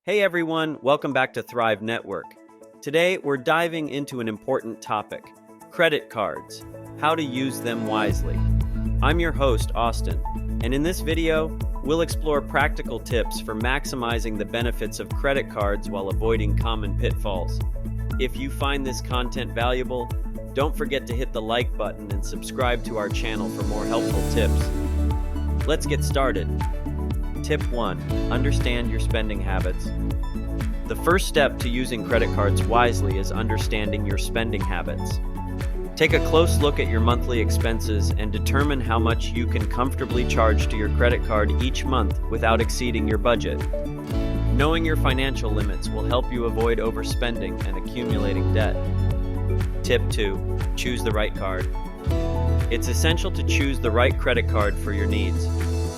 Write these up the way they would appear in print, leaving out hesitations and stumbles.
Hey everyone, welcome back to Thrive Network. Today we're diving into an important topic, credit cards, how to use them wisely. I'm your host, Austin, and in this video, we'll explore practical tips for maximizing the benefits of credit cards while avoiding common pitfalls. If you find this content valuable, don't forget to hit the like button and subscribe to our channel for more helpful tips. Let's get started. Tip 1. Understand your spending habits. The first step to using credit cards wisely is understanding your spending habits. Take a close look at your monthly expenses and determine how much you can comfortably charge to your credit card each month without exceeding your budget. Knowing your financial limits will help you avoid overspending and accumulating debt. Tip 2. Choose the right card. It's essential to choose the right credit card for your needs.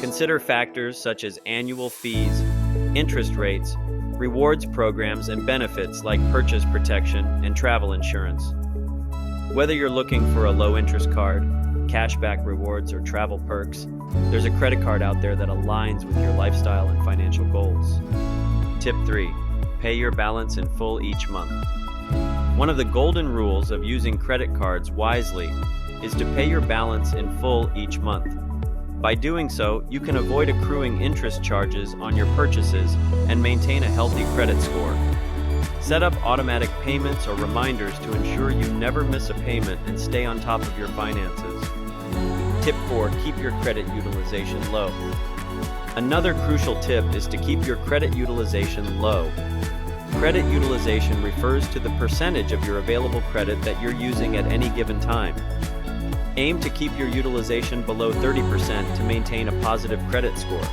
Consider factors such as annual fees, interest rates, rewards programs, and benefits like purchase protection and travel insurance. Whether you're looking for a low-interest card, cashback rewards, or travel perks, there's a credit card out there that aligns with your lifestyle and financial goals. Tip 3. Pay your balance in full each month. One of the golden rules of using credit cards wisely is to pay your balance in full each month. By doing so, you can avoid accruing interest charges on your purchases and maintain a healthy credit score. Set up automatic payments or reminders to ensure you never miss a payment and stay on top of your finances. Tip 4. Keep your credit utilization low. Another crucial tip is to keep your credit utilization low. Credit utilization refers to the percentage of your available credit that you're using at any given time. Aim to keep your utilization below 30% to maintain a positive credit score.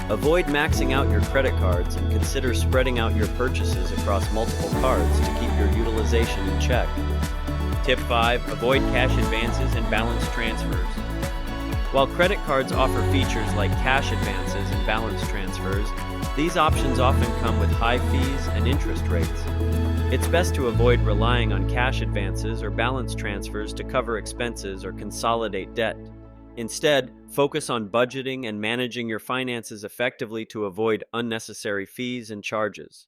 Avoid maxing out your credit cards and consider spreading out your purchases across multiple cards to keep your utilization in check. Tip 5. Avoid cash advances and balance transfers. While credit cards offer features like cash advances and balance transfers, these options often come with high fees and interest rates. It's best to avoid relying on cash advances or balance transfers to cover expenses or consolidate debt. Instead, focus on budgeting and managing your finances effectively to avoid unnecessary fees and charges.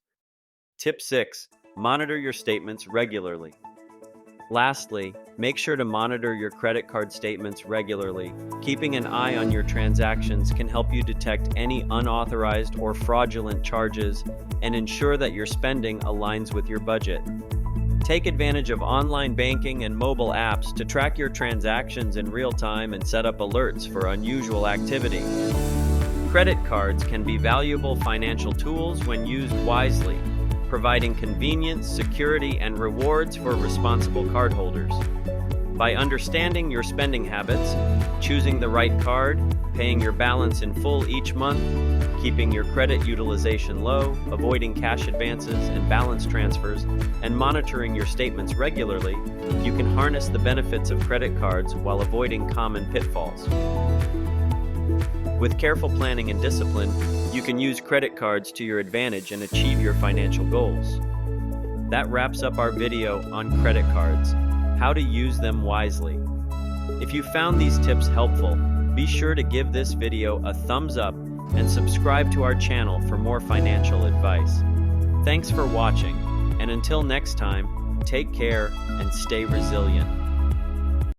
Tip 6. Monitor your statements regularly. Lastly, make sure to monitor your credit card statements regularly. Keeping an eye on your transactions can help you detect any unauthorized or fraudulent charges and ensure that your spending aligns with your budget. Take advantage of online banking and mobile apps to track your transactions in real time and set up alerts for unusual activity. Credit cards can be valuable financial tools when used wisely, providing convenience, security, and rewards for responsible cardholders. By understanding your spending habits, choosing the right card, paying your balance in full each month, keeping your credit utilization low, avoiding cash advances and balance transfers, and monitoring your statements regularly, you can harness the benefits of credit cards while avoiding common pitfalls. With careful planning and discipline, you can use credit cards to your advantage and achieve your financial goals. That wraps up our video on credit cards, how to use them wisely. If you found these tips helpful, be sure to give this video a thumbs up and subscribe to our channel for more financial advice. Thanks for watching, and until next time, take care and stay resilient.